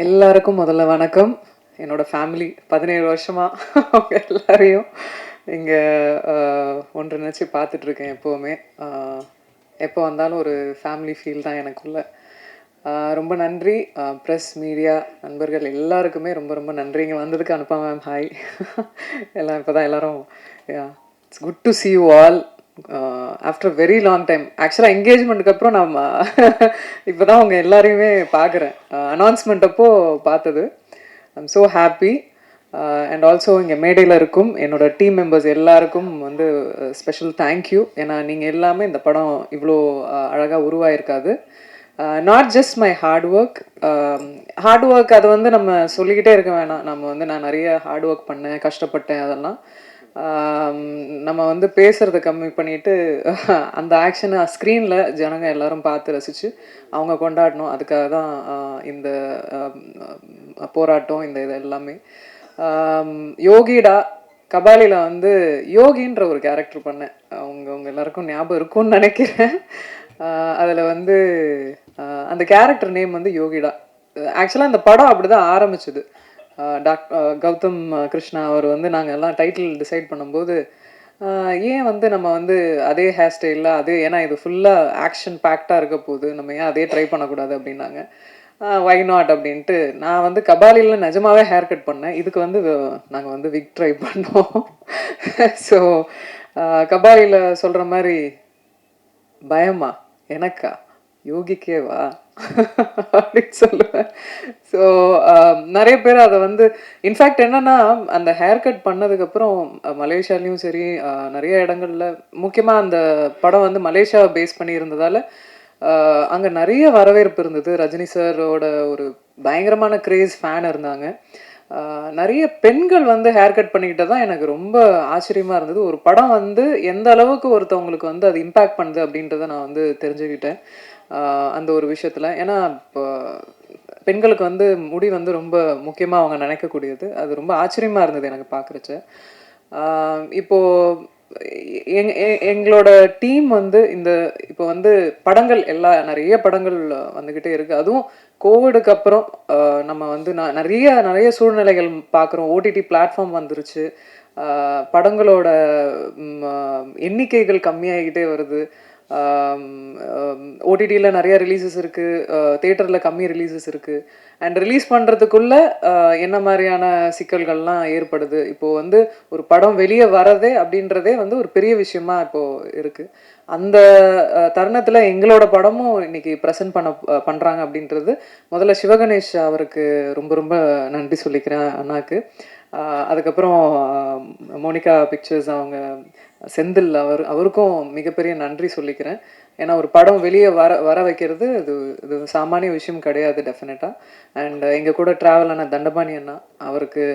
எல்லாருக்கும் முதல்ல வணக்கம். என்னோட ஃபேமிலி 17 வருஷமா அவங்க எல்லாரையும் இங்கே ஒன்றிணைச்சு பார்த்துட்ருக்கேன் எப்போவுமே. எப்போ வந்தாலும் ஒரு ஃபேமிலி ஃபீல் தான் எனக்குள்ள. ரொம்ப நன்றி. ப்ரெஸ், மீடியா, நண்பர்கள் எல்லாருக்குமே ரொம்ப ரொம்ப நன்றி. இங்கே வந்ததுக்கு அனுப்பா மேம் ஹாய். எல்லாம் இப்போ தான் எல்லோரும் it's good to see you all after very long time. ஆக்சுவலாக என்கேஜ்மெண்ட்டுக்கு அப்புறம் நம்ம இப்போ தான் அவங்க எல்லாரையுமே பார்க்குறேன். அனௌன்ஸ்மெண்ட் அப்போ பார்த்தது. I'm so happy. And also இங்கே மேடையில் இருக்கும் என்னோட டீம் மெம்பர்ஸ் எல்லாருக்கும் வந்து ஸ்பெஷல் தேங்க்யூ. ஏன்னா நீங்கள் எல்லாமே இந்த படம் இவ்வளோ அழகாக உருவாயிருக்காது. Not just my hard work அது வந்து நம்ம சொல்லிக்கிட்டே இருக்க வேணாம். நம்ம வந்து நான் நிறைய ஹார்ட் ஒர்க் பண்ணேன், கஷ்டப்பட்டேன், அதெல்லாம் நம்ம வந்து பேசுகிறத கம்மி பண்ணிவிட்டு அந்த ஆக்ஷனை ஸ்க்ரீனில் ஜனங்க எல்லாரும் பார்த்து ரசித்து அவங்க கொண்டாடணும். அதுக்காக தான் இந்த போராட்டம், இந்த இது எல்லாமே. யோகிடா கபாலியில் வந்து யோகின்ற ஒரு கேரக்டர் பண்ணேன். அவங்க எல்லாருக்கும் ஞாபகம் இருக்கும்னு நினைக்கிறேன். அதில் வந்து அந்த கேரக்டர் நேம் வந்து யோகிடா. ஆக்சுவலாக அந்த படம் அப்படி தான் ஆரம்பிச்சுது. கௌதம் கிருஷ்ணா அவர் வந்து நாங்கள் எல்லாம் டைட்டில் டிசைட் பண்ணும்போது ஏன் வந்து நம்ம வந்து அதே ஹேர் ஸ்டைலில் அதே, ஏன்னா இது ஃபுல்லாக ஆக்ஷன் பேக்டாக இருக்க போகுது, நம்ம ஏன் அதே ட்ரை பண்ணக்கூடாது அப்படின்னாங்க. வை நாட் அப்படின்ட்டு நான் வந்து கபாலியில் நிஜமாவே ஹேர் கட் பண்ணேன். இதுக்கு வந்து நாங்கள் வந்து விக் ட்ரை பண்ணோம். ஸோ கபாலியில் சொல்கிற மாதிரி பயமா எனக்கா யோகிக்கேவா அப்படின்னு சொல்லுவேன். ஸோ நிறைய பேர் அதை வந்து இன்ஃபேக்ட் என்னன்னா அந்த ஹேர் கட் பண்ணதுக்கப்புறம் மலேசியாலையும் சரி நிறைய இடங்கள்ல, முக்கியமாக அந்த படம் வந்து மலேசியாவை பேஸ் பண்ணி இருந்ததால் அங்கே நிறைய வரவேற்பு இருந்தது. ரஜினி சாரோட ஒரு பயங்கரமான கிரேஸ் ஃபேன் இருந்தாங்க. நிறைய பெண்கள் வந்து ஹேர் கட் பண்ணிக்கிட்ட தான் எனக்கு ரொம்ப ஆச்சரியமாக இருந்தது. ஒரு படம் வந்து எந்த அளவுக்கு ஒருத்தவங்களுக்கு வந்து அது இம்பேக்ட் பண்ணுது அப்படின்றத நான் வந்து தெரிஞ்சுக்கிட்டேன் அந்த ஒரு விஷயத்தில். ஏன்னா இப்போ பெண்களுக்கு வந்து முடி வந்து ரொம்ப முக்கியமாக அவங்க நினைக்கக்கூடியது. அது ரொம்ப ஆச்சரியமாக இருந்தது எனக்கு பார்க்குறச்ச. இப்போது எங்களோட டீம் வந்து இந்த இப்போ வந்து படங்கள் நிறைய படங்கள் வந்துக்கிட்டே இருக்குது. அதுவும் கோவிடுக்கு அப்புறம் நம்ம வந்து நிறைய நிறைய சூழ்நிலைகள் பார்க்குறோம். ஓடிடி பிளாட்ஃபார்ம் வந்துருச்சு. படங்களோட எண்ணிக்கைகள் கம்மியாகிக்கிட்டே வருது. ஓடிடியில் நிறைய ரிலீசஸ் இருக்குது, தேட்டரில் கம்மி ரிலீசஸ் இருக்குது. அண்ட் ரிலீஸ் பண்ணுறதுக்குள்ளே என்ன மாதிரியான சிக்கல்கள்லாம் ஏற்படுது. இப்போது வந்து ஒரு படம் வெளியே வரதே அப்படின்றதே வந்து ஒரு பெரிய விஷயமா இப்போது இருக்குது. அந்த தருணத்தில் எங்களோட படமும் இன்னைக்கு ப்ரெசென்ட் பண்ணுறாங்க அப்படின்றது முதல்ல சிவகணேஷ் அவருக்கு ரொம்ப ரொம்ப நன்றி சொல்லிக்கிறேன் அண்ணாக்கு. அதுக்கப்புறம் மோனிகா பிக்சர்ஸ் அவங்க செந்தில் அவருக்கும் மிகப்பெரிய நன்றி சொல்லிக்கிறேன். ஏன்னா ஒரு படம் வெளியே வர வைக்கிறது இது சாமானிய விஷயம் கிடையாது டெஃபினட்டாக. அண்ட் எங்கள் கூட ட்ராவல் ஆன தண்டபாணி அண்ணா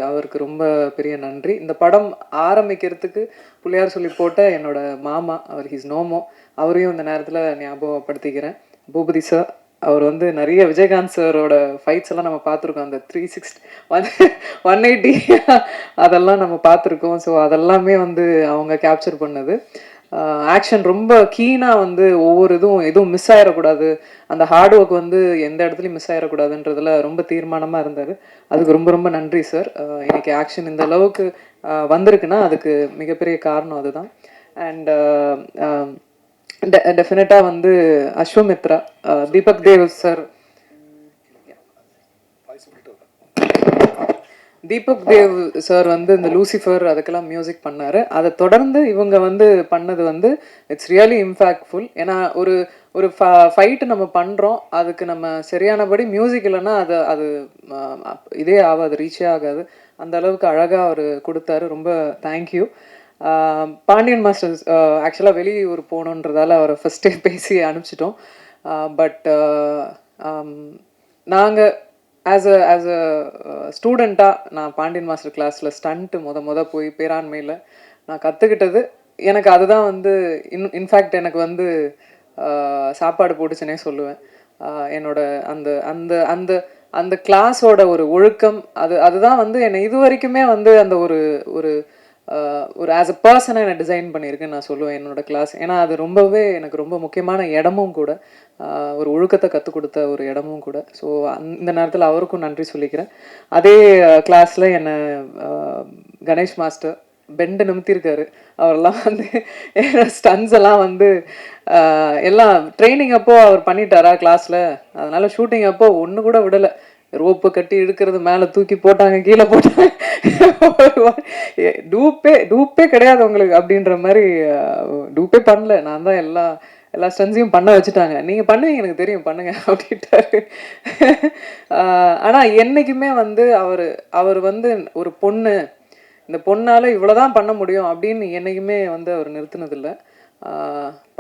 அவருக்கு ரொம்ப பெரிய நன்றி. இந்த படம் ஆரம்பிக்கிறதுக்கு பிள்ளையார் சொல்லி போட்ட என்னோட மாமா, அவர் ஹீஸ் நோமோ, அவரையும் இந்த நேரத்தில் ஞாபகப்படுத்திக்கிறேன். பூபதி சார், அவர் வந்து நிறைய விஜயகாந்த் சாரோட ஃபைட்ஸ் எல்லாம் நம்ம பார்த்துருக்கோம். அந்த 360 180 அதெல்லாம் நம்ம பார்த்துருக்கோம். ஸோ அதெல்லாமே வந்து அவங்க கேப்சர் பண்ணது. ஆக்ஷன் ரொம்ப கீனாக வந்து ஒவ்வொரு எதுவும் மிஸ் ஆகிடக்கூடாது, அந்த ஹார்ட் ஒர்க் வந்து எந்த இடத்துலையும் மிஸ் ஆகிடக்கூடாதுன்றதுல ரொம்ப தீர்மானமாக இருந்தார். அதுக்கு ரொம்ப ரொம்ப நன்றி சார். இன்னைக்கு ஆக்ஷன் இந்த அளவுக்கு வந்திருக்குன்னா அதுக்கு மிகப்பெரிய காரணம் அதுதான். அண்ட் டெஃபினட்டாக வந்து அஸ்வமித்ரா, தீபக் தேவ் சார், தீபக் தேவ் சார் வந்து இந்த லூசிஃபர் அதுக்கெல்லாம் மியூசிக் பண்ணார். அதை தொடர்ந்து இவங்க வந்து பண்ணது வந்து இட்ஸ் ரியலி இம்பேக்ட்ஃபுல். ஏன்னா ஒரு ஒரு ஃபைட்டு நம்ம பண்ணுறோம், அதுக்கு நம்ம சரியானபடி மியூசிக் இல்லைன்னா அது இதே ஆகாது, ரீச்சே ஆகாது. அந்த அளவுக்கு அழகாக அவர் கொடுத்தாரு. ரொம்ப தேங்க்யூ. பாண்டியன் மாஸ்டர்ஸ் ஆக்சுவலாக வெளியூர் போகணுன்றதால அவரை ஃபஸ்ட்டே பேசி அனுப்பிச்சிட்டோம். பட் நாங்கள் ஆஸ் அ ஸ்டூடெண்ட்டாக நான் பாண்டியன் மாஸ்டர் கிளாஸில் ஸ்டண்ட்டு போய் பேராண்மையில் நான் கற்றுக்கிட்டது. எனக்கு அதுதான் வந்து இன்ஃபேக்ட் எனக்கு வந்து சாப்பாடு போட்டுச்சுன்னே சொல்லுவேன். என்னோட அந்த அந்த அந்த அந்த கிளாஸோட ஒரு ஒழுக்கம் அதுதான் வந்து என்னை இது வரைக்குமே வந்து அந்த ஒரு ஒரு ஒரு ஆஸ் அ பர்சனாக நான் டிசைன் பண்ணியிருக்கேன்னு நான் சொல்லுவேன் என்னோடய கிளாஸ். ஏன்னா அது ரொம்பவே எனக்கு ரொம்ப முக்கியமான இடமும் கூட, ஒரு ஒழுக்கத்தை கற்றுக் கொடுத்த ஒரு இடமும் கூட. ஸோ இந்த நேரத்தில் அவருக்கும் நன்றி சொல்லிக்கிறேன். அதே கிளாஸில் என்னை கணேஷ் மாஸ்டர் பெண்டு நிமித்திருக்காரு. அவரெல்லாம் வந்து ஸ்டன்ஸ் எல்லாம் வந்து எல்லாம் ட்ரைனிங் அப்போ அவர் பண்ணிட்டாரா கிளாஸில், அதனால் ஷூட்டிங் அப்போ ஒன்று கூட விடலை. ரோப்பு கட்டி இழுக்கிறது, மேலே தூக்கி போட்டாங்க, கீழே போட்டாங்க. டூப்பே கிடையாது உங்களுக்கு அப்படின்ற மாதிரி. டூப்பே பண்ணல, நான் தான் எல்லா ஸ்டன்ஸையும் பண்ண வச்சுட்டாங்க. நீங்கள் பண்ணுவீங்க எனக்கு தெரியும், பண்ணுங்க அப்படின்ட்டாரு. ஆனால் என்றைக்குமே வந்து அவர் வந்து ஒரு பொண்ணு, இந்த பொண்ணால் இவ்வளோதான் பண்ண முடியும் அப்படின்னு என்றைக்குமே வந்து அவர் நிறுத்தினதில்லை.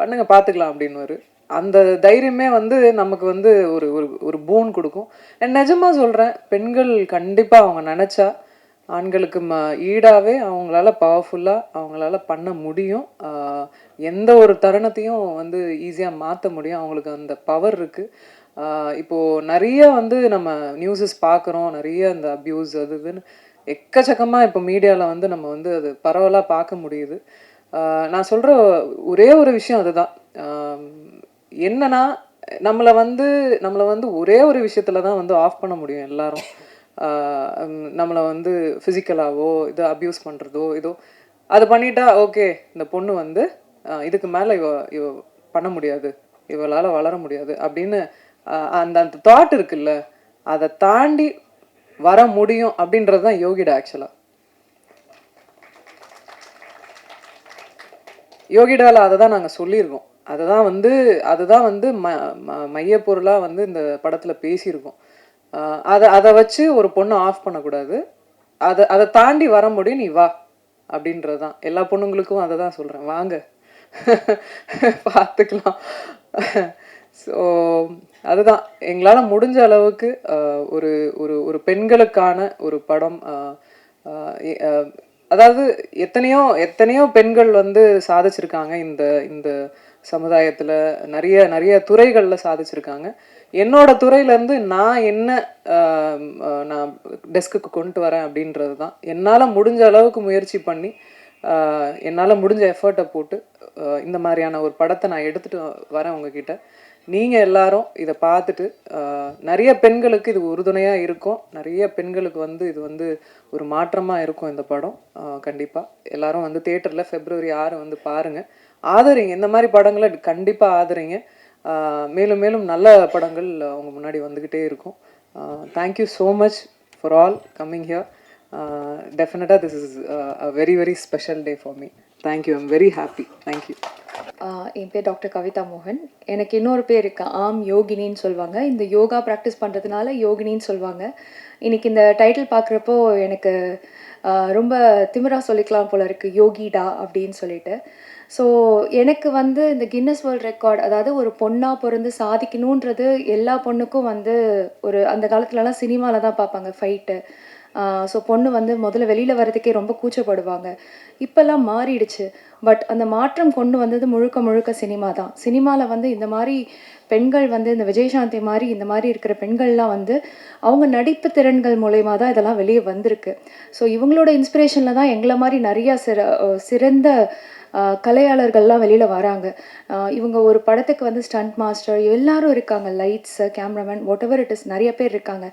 பண்ணுங்க பார்த்துக்கலாம் அப்படின்னுவார். அந்த தைரியமே வந்து நமக்கு வந்து ஒரு ஒரு ஒரு பூன் கொடுக்கும். நிஜமாக சொல்கிறேன், பெண்கள் கண்டிப்பாக அவங்க நினச்சா ஆண்களுக்கு ஈடாகவே அவங்களால பவர்ஃபுல்லாக அவங்களால பண்ண முடியும். எந்த ஒரு தருணத்தையும் வந்து ஈஸியாக மாற்ற முடியும். அவங்களுக்கு அந்த பவர் இருக்குது. இப்போது நிறைய வந்து நம்ம நியூஸஸ் பார்க்குறோம், நிறைய இந்த அப்யூஸ் அது இதுன்னு எக்கச்சக்கமாக இப்போ மீடியாவில் வந்து நம்ம வந்து அது பரவலாக பார்க்க முடியுது. நான் சொல்கிற ஒரே ஒரு விஷயம் அதுதான். என்னன்னா நம்மளை வந்து ஒரே ஒரு விஷயத்தில் தான் வந்து ஆஃப் பண்ண முடியும் எல்லாரும். நம்மளை வந்து ஃபிசிக்கலாவோ இது அப்யூஸ் பண்ணுறதோ இதோ அது பண்ணிட்டா ஓகே, இந்த பொண்ணு வந்து இதுக்கு மேலே இவ பண்ண முடியாது, இவளால் வளர முடியாது அப்படின்னு அந்த அந்த தாட் இருக்குல்ல, அதை தாண்டி வர முடியும் அப்படின்றது தான் யோகிடா. ஆக்சுவலாக யோகிடாவில் அதை தான் நாங்கள் சொல்லியிருக்கோம். அதுதான் வந்து மையப்பொருளாக வந்து இந்த படத்தில் பேசியிருக்கோம். அதை வச்சு ஒரு பொண்ணை ஆஃப் பண்ணக்கூடாது, அதை தாண்டி வர முடியும், நீ வா அப்படின்றது தான். எல்லா பொண்ணுங்களுக்கும் அதை தான் சொல்கிறேன், வாங்க பார்த்துக்கலாம். ஸோ அதுதான் எங்களால் முடிஞ்ச அளவுக்கு ஒரு ஒரு ஒரு பெண்களுக்கான ஒரு படம். அதாவது எத்தனையோ பெண்கள் வந்து சாதிச்சிருக்காங்க இந்த இந்த சமுதாயத்தில், நிறைய துறைகளில் சாதிச்சிருக்காங்க. என்னோட துறையிலேருந்து நான் என்ன நான் டெஸ்க்குக்கு கொண்டு வரேன் அப்படின்றது தான். என்னால் முடிஞ்ச அளவுக்கு முயற்சி பண்ணி, என்னால் முடிஞ்ச எஃபர்ட்டை போட்டு இந்த மாதிரியான ஒரு படத்தை நான் எடுத்துகிட்டு வரேன் உங்ககிட்ட. நீங்கள் எல்லாரும் இதை பார்த்துட்டு நிறைய பெண்களுக்கு இது உறுதுணையாக இருக்கும், நிறைய பெண்களுக்கு வந்து இது வந்து ஒரு மாற்றமாக இருக்கும் இந்த படம். கண்டிப்பாக எல்லாரும் வந்து தியேட்டரில் February 6 வந்து பாருங்கள், ஆதரிங்க. இந்த மாதிரி படங்களை கண்டிப்பாக ஆதரிங்க. மேலும் மேலும் நல்ல படங்கள் அவங்க முன்னாடி வந்துக்கிட்டே இருக்கும். Thank you so much for all coming here. டெஃபினட்டாக this is a very very special day for me. Thank you, I'm very happy. Thank you. என் பேர் டாக்டர் கவிதா மோகன். எனக்கு இன்னொரு பேர் இருக்கு, ஆம் யோகினின்னு சொல்லுவாங்க. இந்த யோகா ப்ராக்டிஸ் பண்ணுறதுனால யோகினின்னு சொல்லுவாங்க. இன்றைக்கி இந்த டைட்டில் பார்க்குறப்போ எனக்கு ரொம்ப திமிரா சொல்லிக்கலாம் போல இருக்குது, யோகிடா அப்படின்னு சொல்லிட்டு. ஸோ எனக்கு வந்து இந்த கின்னஸ் வேர்ல்ட் ரெக்கார்ட், அதாவது ஒரு பொண்ணாக பிறந்து சாதிக்கணுன்றது எல்லா பொண்ணுக்கும் வந்து ஒரு அந்த காலத்துலலாம் சினிமாவில் தான் பார்ப்பாங்க ஃபைட்டு. ஸோ பொண்ணு வந்து முதல்ல வெளியில் வர்றதுக்கே ரொம்ப கூச்சப்படுவாங்க. இப்போல்லாம் மாறிடுச்சு. பட் அந்த மாற்றம் கொண்டு வந்தது முழுக்க முழுக்க சினிமா தான். சினிமாவில் வந்து இந்த மாதிரி பெண்கள் வந்து இந்த விஜயசாந்தி மாதிரி இந்த மாதிரி இருக்கிற பெண்கள்லாம் வந்து அவங்க நடிப்பு திறன்கள் மூலயமா தான் இதெல்லாம் வெளியே வந்திருக்கு. ஸோ இவங்களோட இன்ஸ்பிரேஷனில் தான் எங்களை மாதிரி நிறையா சிறந்த கலையாளர்கள்லாம் வெளியில் வராங்க. இவங்க ஒரு படத்துக்கு வந்து ஸ்டண்ட் மாஸ்டர் எல்லாரும் இருக்காங்க, lights, cameraman, what ever it is, நிறைய பேர் இருக்காங்க.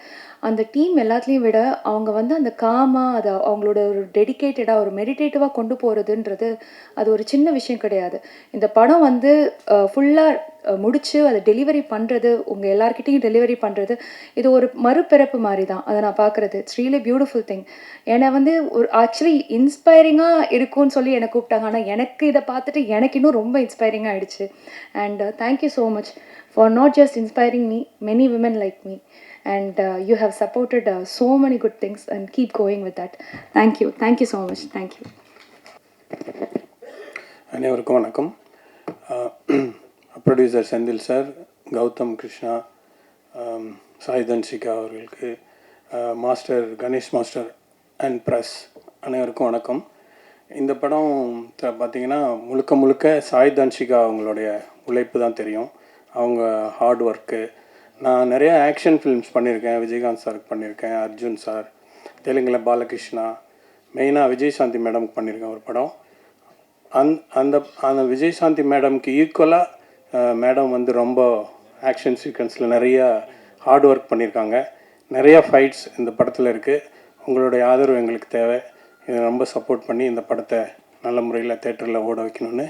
அந்த டீம் எல்லாத்துலேயும் விட அவங்க வந்து அந்த காமாக அதை அவங்களோட ஒரு டெடிக்கேட்டடாக ஒரு மெடிடேட்டிவாக கொண்டு போகிறதுன்றது அது ஒரு சின்ன விஷயம் கிடையாது. இந்த படம் வந்து ஃபுல்லாக முடித்து அதை டெலிவரி பண்ணுறது, உங்கள் எல்லாருக்கிட்டையும் டெலிவரி பண்ணுறது, இது ஒரு மறுபிறப்பு மாதிரி தான் அதை நான் பார்க்குறது. It's really beautiful thing. என்னை வந்து ஒரு ஆக்சுவலி இன்ஸ்பைரிங்காக இருக்கும்னு சொல்லி என்னை கூப்பிட்டாங்க. ஆனால் எனக்கு இதை பார்த்துட்டு எனக்கு இன்னும் ரொம்ப இன்ஸ்பைரிங்காக ஆகிடுச்சு. And thank you so much for not just inspiring me, many women like me. And you have supported so many good things and keep going with that. Thank you so much. Thank you. அனைவருக்கும் வணக்கம். Producer Senthil sir, Gautham Krishna, Sai Dhanshika அவர்களுக்கு, master Ganesh master and press அனைவருக்கும் வணக்கம். இந்த படம் பார்த்திங்கன்னா முழுக்க சாய் தன்சிகா அவங்களுடைய உழைப்பு தான் தெரியும், அவங்க ஹார்ட் ஒர்க்கு. நான் நிறைய ஆக்ஷன் ஃபிலிம்ஸ் பண்ணியிருக்கேன், விஜயகாந்த் சாருக்கு பண்ணியிருக்கேன், அர்ஜுன் சார், தெலுங்கில் பாலகிருஷ்ணா, மெயினாக விஜயசாந்தி மேடம்க்கு பண்ணியிருக்கேன் ஒரு படம். அந்த அந்த விஜயசாந்தி மேடம்க்கு ஈக்குவலாக மேடம் வந்து ரொம்ப ஆக்ஷன் சீக்வன்ஸில் நிறையா ஹார்ட் ஒர்க் பண்ணியிருக்காங்க. நிறையா ஃபைட்ஸ் இந்த படத்தில் இருக்குது. உங்களுடைய ஆதரவு எங்களுக்கு தேவை. இதை ரொம்ப சப்போர்ட் பண்ணி இந்த படத்தை நல்ல முறையில் தேட்டரில் ஓட வைக்கணும்னு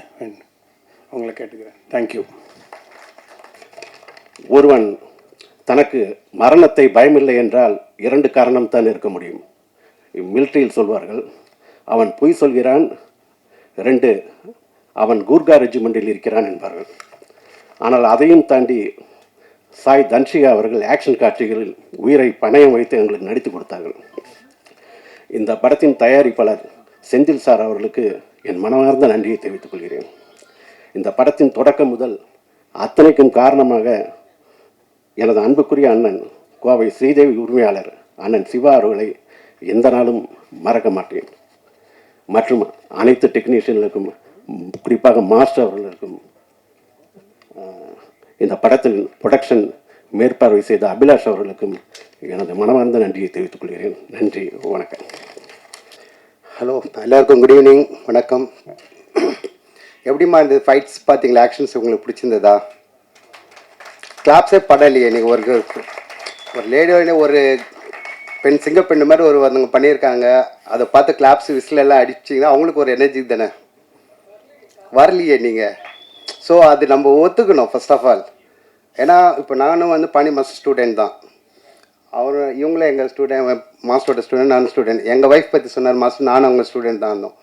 உங்களை கேட்டுக்கிறேன். தேங்க்யூ. ஒருவன் தனக்கு மரணத்தை பயமில்லை என்றால் 2 காரணம்தான் இருக்க முடியும். மிலிட்ரியில் சொல்வார்கள், அவன் பொய் சொல்கிறான், 2 அவன் கூர்கா ரெஜிமெண்டில் இருக்கிறான் என்பார்கள். ஆனால் அதையும் தாண்டி சாய் தன்ஷிகா அவர்கள் ஆக்ஷன் காட்சிகளில் உயிரை பணயம் வைத்து எங்களுக்கு நடித்து கொடுத்தார்கள். இந்த படத்தின் தயாரிப்பாளர் செந்தில் சார் அவர்களுக்கு என் மனமார்ந்த நன்றியை தெரிவித்துக் கொள்கிறேன். இந்த படத்தின் தொடக்கம் முதல் அத்தனைக்கும் காரணமாக எனது அன்புக்குரிய அண்ணன் கோவை ஸ்ரீதேவி உரிமையாளர் அண்ணன் சிவா அவர்களை எந்த நாளும் மறக்க மாட்டேன். மற்றும் அனைத்து டெக்னீஷியன்களுக்கும், குறிப்பாக மாஸ்டர் அவர்களுக்கும், இந்த படத்தின் ப்ரொடக்ஷன் மேற்பார்வை செய்த அபிலாஷ் அவர்களுக்கும் எனது மனமார்ந்த நன்றியை தெரிவித்துக் கொள்கிறேன். நன்றி, வணக்கம். ஹலோ, எல்லாருக்கும் குட் ஈவினிங், வணக்கம். எப்படிம்மா இந்த ஃபைட்ஸ் பார்த்தீங்களா? ஆக்ஷன்ஸ் உங்களுக்கு பிடிச்சிருந்ததா? கிளாப்ஸே படலையே. நீங்கள் ஒரு லேடியோட ஒரு பெண் சிங்கப்பெண்ணு மாதிரி ஒருவங்க பண்ணியிருக்காங்க. அதை பார்த்து கிளாப்ஸ் விசில் எல்லாம் அடிச்சிங்கன்னா அவங்களுக்கு ஒரு எனர்ஜி தானே வரலையே நீங்கள். ஸோ அது நம்ம ஒத்துக்கணும் ஃபர்ஸ்ட் ஆஃப் ஆல். ஏன்னா இப்போ நானும் வந்து பாணி மாஸ்டர் ஸ்டூடெண்ட் தான். இவங்களும் எங்கள் ஸ்டூடெண்ட், மாஸ்டரோட ஸ்டூடெண்ட், நான் ஸ்டூடெண்ட். எங்கள் ஒய்ஃப் பற்றி சொன்னார் மாஸ்டர், நானும் அவங்க ஸ்டூடெண்ட் தான் இருந்தோம்.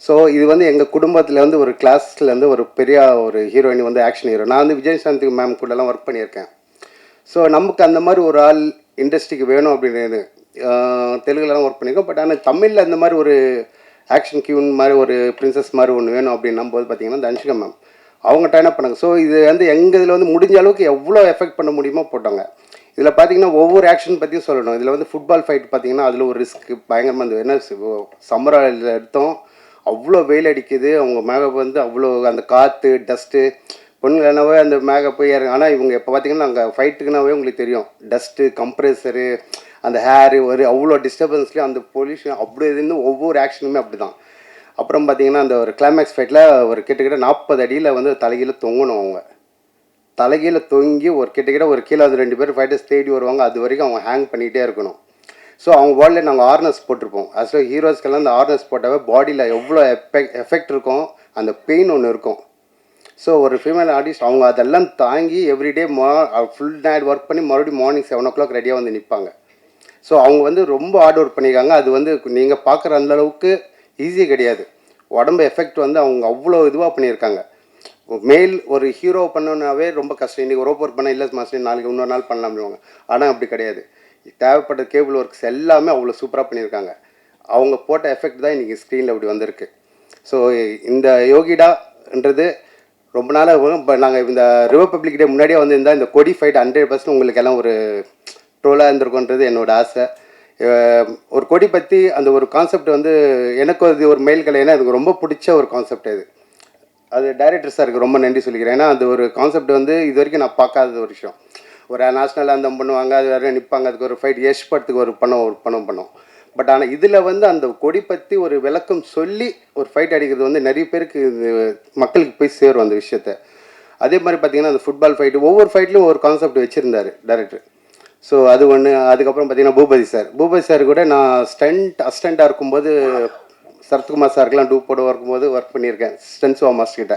ஸோ இது வந்து எங்கள் குடும்பத்தில் வந்து ஒரு கிளாஸ்லேருந்து ஒரு பெரிய ஒரு ஹீரோயின் வந்து ஆக்ஷன் ஹீரோ. நான் வந்து விஜயசாந்தி மேம் கூடலாம் ஒர்க் பண்ணியிருக்கேன். ஸோ நமக்கு அந்த மாதிரி ஒரு ஆள் இண்டஸ்ட்ரிக்கு வேணும் அப்படின்னு தெலுங்குலலாம் ஒர்க் பண்ணியிருக்கோம். பட் ஆனால் தமிழில் அந்த மாதிரி ஒரு ஆக்ஷன் கியூன் மாதிரி ஒரு பிரின்சஸ் மாதிரி ஒன்று வேணும் அப்படின்னும் போது பார்த்தீங்கன்னா தன்ஷிகா மேம் அவங்க டைன் அப் பண்ணாங்க. ஸோ இது வந்து எங்கள் இதில் வந்து முடிஞ்ச அளவுக்கு எவ்வளோ எஃபெக்ட் பண்ண முடியுமோ போட்டாங்க. இதில் பார்த்தீங்கன்னா ஒவ்வொரு ஆக்ஷன் பற்றியும் சொல்லணும். இதில் வந்து ஃபுட்பால் ஃபைட் பார்த்தீங்கன்னா அதில் ஒரு ரிஸ்க் பயங்கரமாக இருந்தது. என்ன சம்மரில் எடுத்தோம், அவ்வளோ வெயில் அடிக்குது, அவங்க மேகப் வந்து அவ்வளோ அந்த காற்று டஸ்ட்டு, பொண்ணுங்கனாவே அந்த மேகப் போய் ஆனால் இவங்க இப்போ பார்த்தீங்கன்னா அங்கே ஃபைட்டுக்குனாவே உங்களுக்கு தெரியும், டஸ்ட்டு, கம்ப்ரெசரு, அந்த ஹேரு, ஒரு அவ்வளோ டிஸ்டர்பன்ஸ்லேயும் அந்த பொல்யூஷன் அப்படி இருந்து ஒவ்வொரு ஆக்ஷனுமே அப்படி தான். அப்புறம் பார்த்தீங்கன்னா அந்த ஒரு கிளைமேக்ஸ் ஃபைட்டில் ஒரு கிட்டத்தட்ட 40 அடியில் வந்து தலைகீழ தொங்கணும். அவங்க தலைகீழ தொங்கி ஒரு கிட்டத்தட்ட ஒரு கீழே அது 2 பேர் ஃபைட்டர்ஸ் தேடி வருவாங்க. அது வரைக்கும் அவங்க ஹேங் பண்ணிகிட்டே இருக்கணும். ஸோ அவங்க பாடியில் நாங்கள் ஆர்னஸ் போட்டிருப்போம். ஆக்சுவலாக ஹீரோஸ்க்கெல்லாம் அந்த ஆர்னஸ் போட்டாவே பாடியில் எவ்வளோ எஃபெக்ட் இருக்கும், அந்த பெயின் ஒன்று இருக்கும். ஸோ ஒரு ஃபீமேல் ஆர்டிஸ்ட் அவங்க அதெல்லாம் தாங்கி எவ்ரிடே ஃபுல் நைட் ஒர்க் பண்ணி மறுபடியும் மார்னிங் 7 o'clock ரெடியாக வந்து நிற்பாங்க. ஸோ அவங்க வந்து ரொம்ப ஹார்ட் ஒர்க் பண்ணியிருக்காங்க. அது வந்து நீங்கள் பார்க்குற அந்தளவுக்கு ஈஸி கிடையாது. உடம்பு எஃபெக்ட் வந்து அவங்க அவ்வளோ இதுவாக பண்ணியிருக்காங்க. மேல் ஒரு ஹீரோ பண்ணோன்னாவே ரொம்ப கஷ்டம். இன்றைக்கி ரோப் ஒர்க் பண்ணால் இல்லை மாஸ்டர் நாளைக்கு இன்னொரு நாள் பண்ணலாம் அப்படிவாங்க. ஆனால் அப்படி கிடையாது. தேவைப்பட்ட கேபிள் ஒர்க்ஸ் எல்லாமே அவ்வளோ சூப்பராக பண்ணியிருக்காங்க. அவங்க போட்ட எஃபெக்ட் தான் இன்றைக்கி ஸ்க்ரீனில் இப்படி வந்திருக்கு. ஸோ இந்த யோகிடான்றது ரொம்ப நாளாக இப்போ நாங்கள் இந்த ரிபப்ளிக் டே முன்னாடியே வந்திருந்தால் இந்த கொடி ஃபைட் 100% உங்களுக்கு எல்லாம் ஒரு ட்ரோலாக இருந்திருக்குன்றது என்னோடய ஆசை. ஒரு கொடி பற்றி அந்த ஒரு கான்செப்ட் வந்து எனக்கு அது ஒரு மெயில் கலை, ஏன்னா எனக்கு ரொம்ப பிடிச்ச ஒரு கான்செப்ட் அது டைரக்டர் சாருக்கு ரொம்ப நன்றி சொல்லிக்கிறேன். ஏன்னா அந்த ஒரு கான்செப்ட் வந்து இது வரைக்கும் நான் பார்க்காத ஒரு விஷயம். ஒரு நேஷ்னல் அந்தம் பண்ணுவாங்க, அது வேறு நிற்பாங்க, அதுக்கு ஒரு ஃபைட் படத்துக்கு ஒரு பணம் பண்ணோம். பட் ஆனால் இதில் வந்து அந்த கொடி பற்றி ஒரு விளக்கம் சொல்லி ஒரு ஃபைட் அடிக்கிறது வந்து நிறைய பேருக்கு மக்களுக்கு போய் சேரும் அந்த விஷயத்த. அதே மாதிரி பார்த்திங்கன்னா அந்த ஃபுட்பால் ஃபைட்டு ஒவ்வொரு ஃபைட்லையும் ஒரு கான்செப்ட் வச்சுருந்தார் டைரக்டர். ஸோ அது ஒன்று. அதுக்கப்புறம் பார்த்திங்கன்னா பூபதி சார் கூட நான் அசிஸ்டண்ட்டாக இருக்கும்போது சரத்குமார் சாருக்கெலாம் டூப்போடு ஒர்க் பண்ணியிருக்கேன் ஸ்டென்ஸோ மாஸ்டர்கிட்ட.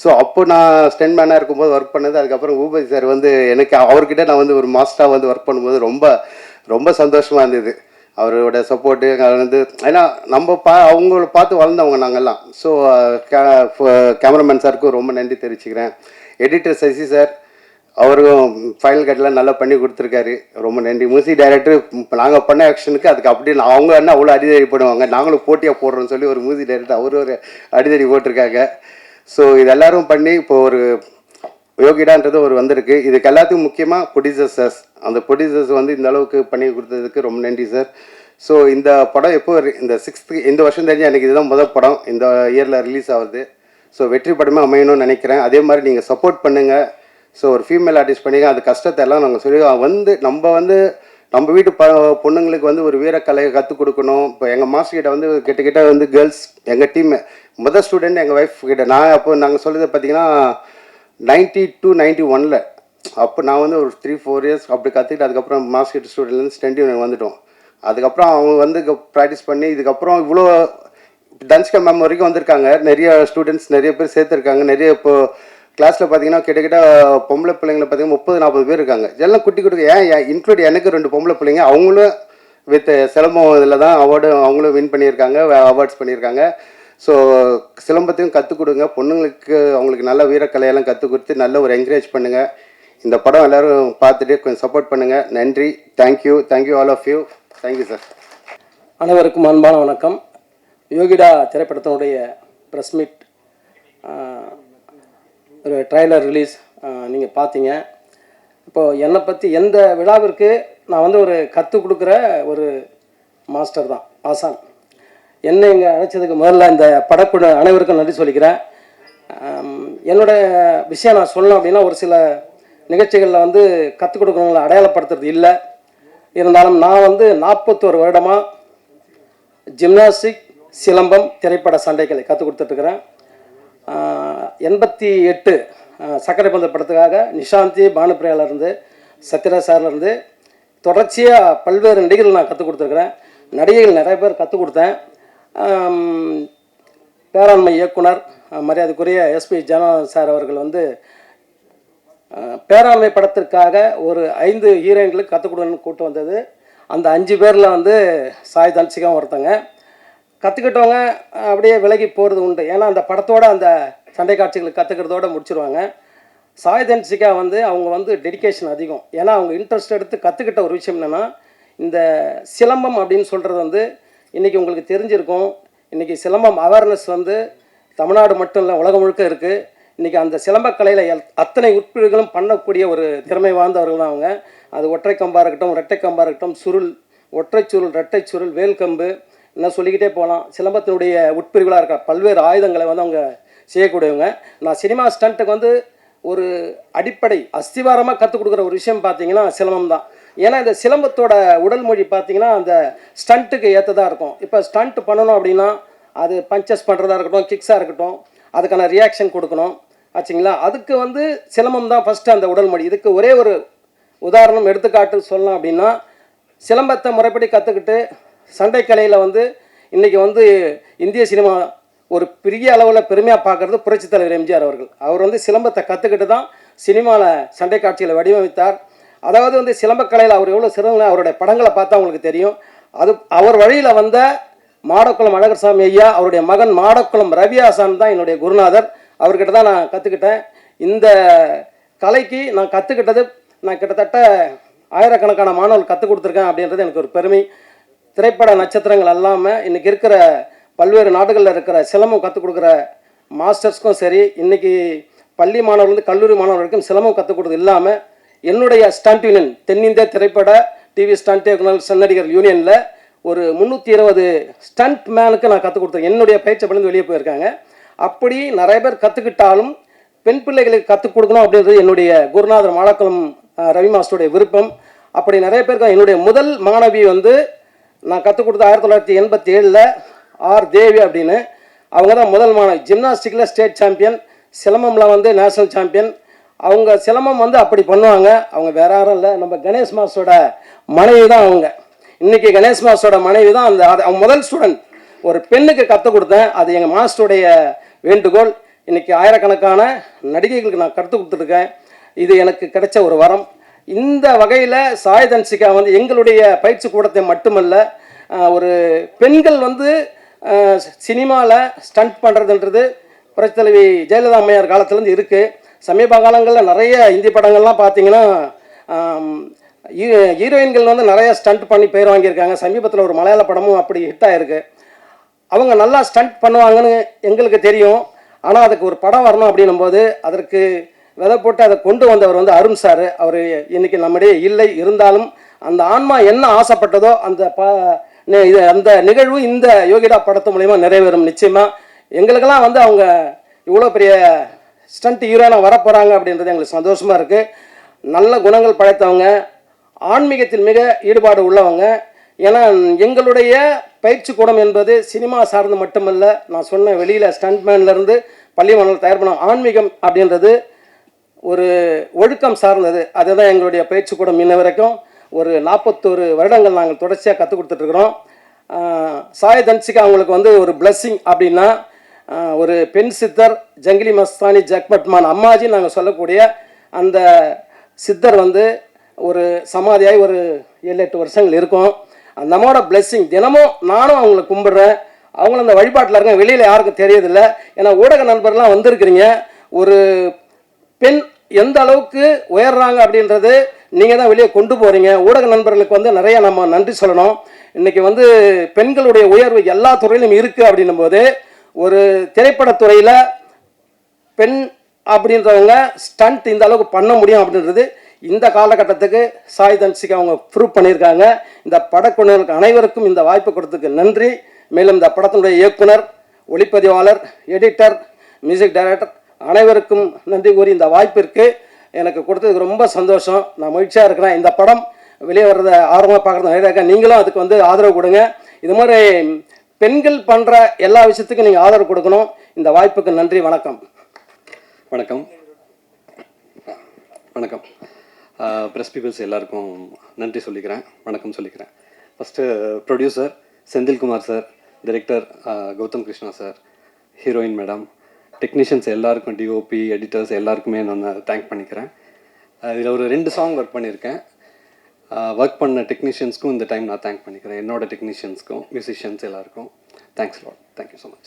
ஸோ அப்போ நான் ஸ்டென்ட் மேனாக இருக்கும்போது ஒர்க் பண்ணது. அதுக்கப்புறம் பூபதி சார் வந்து எனக்கு அவர்கிட்ட நான் வந்து ஒரு மாஸ்டராக வந்து ஒர்க் பண்ணும்போது ரொம்ப ரொம்ப சந்தோஷமாக இருந்தது. அவரோட சப்போர்ட்டு வந்து ஏன்னா நம்ம அவங்கள பார்த்து வளர்ந்தவங்க நாங்கள்லாம். ஸோ கேமராமேன் சாருக்கும் ரொம்ப நன்றி தெரிவிச்சுக்கிறேன். எடிட்டர் சசி சார் அவரும் ஃபைனல் கட்டெலாம் நல்லா பண்ணி கொடுத்துருக்காரு, ரொம்ப நன்றி. மியூசிக் டைரக்டர் இப்போ நாங்கள் பண்ண ஆக்ஷனுக்கு அதுக்கு அப்படி அவங்க என்ன அவ்வளோ அடிதடி போடுவாங்க, நாங்களும் போட்டியாக போடுறோன்னு சொல்லி ஒரு மியூசிக் டைரக்டர் அவர் ஒரு அடிதடி போட்டிருக்காங்க. ஸோ இது எல்லோரும் பண்ணி இப்போ ஒரு யோகிடான்றது ஒரு வந்திருக்கு. இதுக்கு எல்லாத்துக்கும் முக்கியமாக ப்ரொடியூசர்ஸ், அந்த ப்ரொடியூசர்ஸ் வந்து இந்த அளவுக்கு பண்ணி கொடுத்ததுக்கு ரொம்ப நன்றி சார். ஸோ இந்த படம் எப்போ இந்த 6th இந்த வருஷம் தெரிஞ்சு எனக்கு இதுதான் முதல் படம் இந்த இயரில் ரிலீஸ் ஆகுது. ஸோ வெற்றி படமே அமையணும்னு நினைக்கிறேன். அதே மாதிரி நீங்கள் சப்போர்ட் பண்ணுங்கள். ஸோ ஒரு ஃபீமேல் ஆர்டிஸ்ட் பண்ணிங்க, அது கஷ்டத்தை எல்லாம் நாங்கள் சொல்லி வந்து நம்ம வந்து நம்ம வீட்டு பொண்ணுங்களுக்கு வந்து ஒரு வீரக்கலையை கற்றுக் கொடுக்கணும். இப்போ எங்கள் மாஸ்டர் கிட்ட வந்து கிட்ட வந்து கேர்ள்ஸ் எங்கள் டீம் முதல் ஸ்டூடெண்ட் எங்கள் ஒய்ஃப் கிட்ட. நான் அப்போ நாங்கள் சொல்லுறது பார்த்தீங்கன்னா 92, 91 அப்போ நான் வந்து ஒரு 3-4 இயர்ஸ் அப்படி கற்றுக்கிட்டு அதுக்கப்புறம் மாஸ்டர் ஸ்டூடெண்ட்லேருந்து ஸ்டெண்ட் யூனியன் வந்துட்டோம். அதுக்கப்புறம் அவங்க வந்து ப்ராக்டிஸ் பண்ணி இதுக்கப்புறம் இவ்வளோ தன்சிகா மேம் வரைக்கும் வந்திருக்காங்க. நிறைய ஸ்டூடெண்ட்ஸ் நிறைய பேர் சேர்த்துருக்காங்க. நிறைய இப்போ கிளாஸில் பார்த்தீங்கன்னா கிட்டத்தட்ட பொம்பளை பிள்ளைங்களை பார்த்தீங்கன்னா 30-40 பேர் இருக்காங்க. எல்லாம் குட்டி குட்டி இன்க்ளூட் எனக்கு 2 பொம்பளை பிள்ளைங்க. அவங்களும் வித் சிலம்பம் இதில் தான் அவங்களும் வின் பண்ணியிருக்காங்க, அவார்ட்ஸ் பண்ணியிருக்காங்க. ஸோ சிலம்பத்தையும் கற்றுக் கொடுங்க பொண்ணுங்களுக்கு. அவங்களுக்கு நல்ல வீரக்கலையெல்லாம் கற்றுக் கொடுத்து நல்ல ஒரு என்கரேஜ் பண்ணுங்கள். இந்த படம் எல்லோரும் பார்த்துட்டு கொஞ்சம் சப்போர்ட் பண்ணுங்கள். நன்றி. Thank you all of you. Thank you sir. அனைவருக்கும் அன்பான வணக்கம். யோகிடா திரைப்படத்தினுடைய ப்ரெஸ் மீட் ஒரு ட்ரைலர் ரிலீஸ் நீங்கள் பார்த்தீங்க. இப்போது என்னை பற்றி எந்த விழாவிற்கு நான் வந்து ஒரு கற்றுக் கொடுக்குற ஒரு மாஸ்டர் தான், ஆசான். என்னை இங்கே அழைச்சதுக்கு முதல்ல இந்த படக்குழு அனைவருக்கும் நன்றி சொல்லிக்கிறேன். என்னோடய விஷயம் நான் சொல்லணும் அப்படின்னா, ஒரு சில நிகழ்ச்சிகளில் வந்து கற்றுக் கொடுக்குறவங்களை அடையாளப்படுத்துறது இல்லை. இருந்தாலும் நான் வந்து 41 வருடமாக ஜிம்னாஸ்டிக், சிலம்பம், திரைப்பட சண்டைகளை கற்றுக் கொடுத்துட்ருக்குறேன். 88 சக்கரை பந்தல் படத்துக்காக நிஷாந்தி பானுப்பிரியாவிலேருந்து சத்யராஜ் சார்லேருந்து தொடர்ச்சியாக பல்வேறு நடிகர்கள் நான் கற்றுக் கொடுத்துருக்குறேன். நடிகைகள் நிறைய பேர் கற்றுக் கொடுத்தேன். பேராண்மை இயக்குனர் மரியாதைக்குரிய எஸ்பி ஜனநாதன் சார் அவர்கள் வந்து பேராண்மை படத்திற்காக ஒரு 5 ஹீரோயின்களுக்கு கற்றுக் கொடுன்னு கூப்பிட்டு வந்தது. அந்த 5 பேரில் வந்து சாய் தன்சிகாவும் ஒருத்தங்க. கற்றுக்கிட்டவங்க அப்படியே விலகி போகிறது உண்டு. ஏன்னா அந்த படத்தோட அந்த சண்டை காட்சிகளுக்கு கற்றுக்கிறதோடு முடிச்சிருவாங்க. சாய் தன்சிகா வந்து அவங்க வந்து டெடிகேஷன் அதிகம். ஏன்னா அவங்க இன்ட்ரெஸ்ட் எடுத்து கற்றுக்கிட்ட ஒரு விஷயம் என்னென்னா, இந்த சிலம்பம் அப்படின்னு சொல்கிறது வந்து இன்றைக்கி உங்களுக்கு தெரிஞ்சிருக்கும். இன்றைக்கி சிலம்பம் அவேர்னஸ் வந்து தமிழ்நாடு மட்டும் இல்லை, உலகம் முழுக்க இருக்குது. இன்றைக்கி அந்த சிலம்பக்கலையில் அத்தனை உட்பிரிவுகளும் பண்ணக்கூடிய ஒரு திறமை வாய்ந்தவர்கள் தான் அவங்க. அது ஒற்றை கம்பாக இருக்கட்டும், இரட்டை கம்பாக இருக்கட்டும், சுருள், ஒற்றை சுருள், இரட்டை சுருள், வேல்கம்பு, இன்னும் சொல்லிக்கிட்டே போகலாம். சிலம்பத்தினுடைய உட்பிரிவுகளாக இருக்க பல்வேறு ஆயுதங்களை வந்து அவங்க செய்யக்கூடியவங்க. நான் சினிமா ஸ்டண்ட்டுக்கு வந்து ஒரு அடிப்படை அஸ்திவாரமாக கற்றுக் கொடுக்குற ஒரு விஷயம் பார்த்தீங்கன்னா சிலம்பம் தான். ஏன்னா இந்த சிலம்பத்தோட உடல் மொழி பார்த்தீங்கன்னா அந்த ஸ்டண்ட்டுக்கு ஏற்றதாக இருக்கும். இப்போ ஸ்டண்ட் பண்ணணும் அப்படின்னா அது பஞ்சஸ் பண்ணுறதா இருக்கட்டும், கிக்ஸாக இருக்கட்டும், அதுக்கான ரியாக்ஷன் கொடுக்கணும் ஆச்சுங்களா. அதுக்கு வந்து சிலம்பம் தான் ஃபஸ்ட்டு அந்த உடல் மொழி. இதுக்கு ஒரே ஒரு உதாரணம் எடுத்துக்காட்டு சொல்லலாம் அப்படின்னா, சிலம்பத்தை முறைப்படி கற்றுக்கிட்டு சண்டைக்கலையில் வந்து இன்றைக்கி வந்து இந்திய சினிமா ஒரு பெரிய அளவில் பெருமையாக பார்க்குறது புரட்சித் தலைவர் எம்ஜிஆர் அவர்கள். அவர் வந்து சிலம்பத்தை கற்றுக்கிட்டு தான் சினிமாவில் சண்டை காட்சிகளை வடிவமைத்தார். அதாவது வந்து சிலம்பக்கலையில் அவர் எவ்வளோ சிறந்த அவருடைய படங்களை பார்த்தா அவங்களுக்கு தெரியும். அது அவர் வழியில் வந்த மாடக்குளம் அழகர்சாமி ஐயா, அவருடைய மகன் மாடக்குளம் ரவி ஆசான் தான் என்னுடைய குருநாதர். அவர்கிட்ட தான் நான் கற்றுக்கிட்டேன். இந்த கலைக்கு நான் கற்றுக்கிட்டது, நான் கிட்டத்தட்ட ஆயிரக்கணக்கான மாணவர்கள் கற்றுக் கொடுத்துருக்கேன் அப்படின்றது எனக்கு ஒரு பெருமை. திரைப்பட நட்சத்திரங்கள் அல்லாமல் இன்றைக்கி இருக்கிற பல்வேறு நாடுகளில் இருக்கிற சிலம்பம் கற்றுக் கொடுக்குற மாஸ்டர்ஸ்க்கும் சரி, இன்றைக்கி பள்ளி மாணவர்கள் கல்லூரி மாணவர்களுக்கும் சிலம்பம் கற்றுக் கொடுத்தது இல்லாமல் என்னுடைய ஸ்டண்ட் யூனியன், தென்னிந்திய திரைப்பட டிவி ஸ்டண்ட் இயக்குனர் நடிகர் யூனியனில் ஒரு 320 ஸ்டண்ட் மேனுக்கு நான் கற்றுக் கொடுத்தேன். என்னுடைய பயிற்சி பலந்து வெளியே போயிருக்காங்க. அப்படி நிறைய பேர் கற்றுக்கிட்டாலும் பெண் பிள்ளைகளுக்கு கற்றுக் கொடுக்கணும் அப்படின்றது என்னுடைய குருநாதர் மாடக்குளம் ரவி மாஸ்டருடைய விருப்பம். அப்படி நிறைய பேருக்கு என்னுடைய முதல் மாணவி வந்து நான் கற்றுக் கொடுத்த 1987 ஆர் தேவி அப்படின்னு. அவங்க தான் முதல் மாணவி. ஜிம்னாஸ்டிக்கில் ஸ்டேட் சாம்பியன், சிலம்பமில் வந்து நேஷனல் சாம்பியன். அவங்க சிலம்பம் வந்து அப்படி பண்ணுவாங்க. அவங்க வேற யாரும் இல்லை, நம்ம கணேஷ் மாஸ்டரோட மனைவி தான் அவங்க. இன்றைக்கி கணேஷ் மாஸ்டரோட மனைவி தான் அவங்க முதல் ஸ்டூடெண்ட். ஒரு பெண்ணுக்கு கற்றுக் கொடுத்தேன். அது எங்கள் மாஸ்டருடைய வேண்டுகோள். இன்றைக்கி ஆயிரக்கணக்கான நடிகைகளுக்கு நான் கற்றுக் கொடுத்துருக்கேன். இது எனக்கு கிடைச்ச ஒரு வரம். இந்த வகையில் சாய் தன்சிகா வந்து எங்களுடைய பயிற்சி கூடத்தை மட்டுமல்ல, ஒரு பெண்கள் வந்து சினிமாவில் ஸ்டண்ட் பண்ணுறதுன்றது புரட்சித் தலைவி ஜெயலலிதா அம்மையார் காலத்துலேருந்து இருக்குது. சமீப காலங்களில் நிறைய இந்தி படங்கள்லாம் பார்த்தீங்கன்னா ஹீரோயின்கள் வந்து நிறைய ஸ்டண்ட் பண்ணி பேர் வாங்கியிருக்காங்க. சமீபத்தில் ஒரு மலையாள படமும் அப்படி ஹிட் ஆகிருக்கு. அவங்க நல்லா ஸ்டண்ட் பண்ணுவாங்கன்னு எங்களுக்கு தெரியும். ஆனால் அதுக்கு ஒரு படம் வரணும் அப்படின்னும் போது அதற்கு விதை போட்டு அதை கொண்டு வந்தவர் வந்து அருண் சார். அவர் இன்றைக்கி நம்மிடையே இல்லை. இருந்தாலும் அந்த ஆன்மா என்ன ஆசைப்பட்டதோ அந்த நிகழ்வு இந்த யோகிடா படத்து மூலயமா நிறைவேறும் நிச்சயமாக. எங்களுக்கெல்லாம் வந்து அவங்க இவ்வளோ பெரிய ஸ்டண்ட் ஹீரோயினாக வரப்போகிறாங்க அப்படின்றது எங்களுக்கு சந்தோஷமாக இருக்குது. நல்ல குணங்கள் படைத்தவங்க, ஆன்மீகத்தில் மிக ஈடுபாடு உள்ளவங்க. ஏன்னா எங்களுடைய பயிற்சி கூடம் என்பது சினிமா சார்ந்து மட்டுமல்ல, நான் சொன்ன வெளியில் ஸ்டண்ட்மேன்லேருந்து பள்ளி மாணவர்கள் தயார் பண்ண ஆன்மீகம் அப்படின்றது ஒரு ஒழுக்கம் சார்ந்தது. அதுதான் எங்களுடைய பயிற்சி கூடம் இன்ன வரைக்கும் ஒரு 41 வருடங்கள் நாங்கள் தொடர்ச்சியாக கற்றுக் கொடுத்துட்ருக்குறோம். சாய் தன்சிகா அவங்களுக்கு வந்து ஒரு பிளஸ்ஸிங் அப்படின்னா ஒரு பெண் சித்தர் ஜங்கிலி மஸ்தானி ஜக்பட்மான் அம்மாஜி நாங்கள் சொல்லக்கூடிய அந்த சித்தர் வந்து ஒரு சமாதியாகி ஒரு 7-8 வருஷங்கள் இருக்கும். அந்த அம்மாவோட பிளெஸ்ஸிங் தினமும் நானும் அவங்கள கும்பிட்றேன். அவங்களும் அந்த வழிபாட்டில் இருக்க வெளியில் யாருக்கும் தெரியதில்லை. ஏன்னா ஊடக நண்பர்லாம் வந்திருக்கிறீங்க. ஒரு பெண் எந்த அளவுக்கு உயர்றாங்க அப்படின்றது நீங்கள் தான் வெளியே கொண்டு போகிறீங்க. ஊடக நண்பர்களுக்கு வந்து நிறைய நம்ம நன்றி சொல்லணும். இன்றைக்கி வந்து பெண்களுடைய உயர்வு எல்லா துறையிலும் இருக்குது அப்படின்னும் போது ஒரு திரைப்படத்துறையில் பெண் அப்படின்றவங்க ஸ்டண்ட் இந்த அளவுக்கு பண்ண முடியும் அப்படின்றது இந்த காலகட்டத்துக்கு சாய் தன்சிகா அவங்க ப்ரூவ் பண்ணியிருக்காங்க. இந்த படக்குழுவினருக்கு அனைவருக்கும் இந்த வாய்ப்பு கொடுத்ததுக்கு நன்றி. மேலும் இந்த படத்தினுடைய இயக்குனர், ஒளிப்பதிவாளர், எடிட்டர், மியூசிக் டைரக்டர் அனைவருக்கும் நன்றி கூறி இந்த வாய்ப்பிற்கு எனக்கு கொடுத்ததுக்கு ரொம்ப சந்தோஷம். நான் மகிழ்ச்சியாக இருக்கிறேன். இந்த படம் வெளியே வர்றத ஆர்வமாக பார்க்குறது நிறைய இருக்கேன். நீங்களும் அதுக்கு வந்து ஆதரவு கொடுங்க. இது மாதிரி பெண்கள் பண்ணுற எல்லா விஷயத்துக்கும் நீங்கள் ஆதரவு கொடுக்கணும். இந்த வாய்ப்புக்கு நன்றி. வணக்கம். வணக்கம். வணக்கம். ப்ரெஸ் பீப்புள்ஸ் எல்லாருக்கும் நன்றி சொல்லிக்கிறேன், வணக்கம் சொல்லிக்கிறேன். First producer Senthilkumar sir, director Gautham Krishna sir, heroine madam, technicians எல்லாருக்கும், டிஓபி, எடிட்டர்ஸ் எல்லாருக்குமே நான் தேங்க் பண்ணிக்கிறேன். இதில் ஒரு 2 சாங் ஒர்க் பண்ணியிருக்கேன். ஒர்க் பண்ண டெக்னீஷியன்ஸ்க்கும் இந்த டைம் நான் தேங்க் பண்ணிக்கிறேன். என்னோட டெக்னீஷியன்ஸ்க்கும், மியூசிஷியன்ஸ் எல்லாருக்கும் thanks lot. Thank you so much.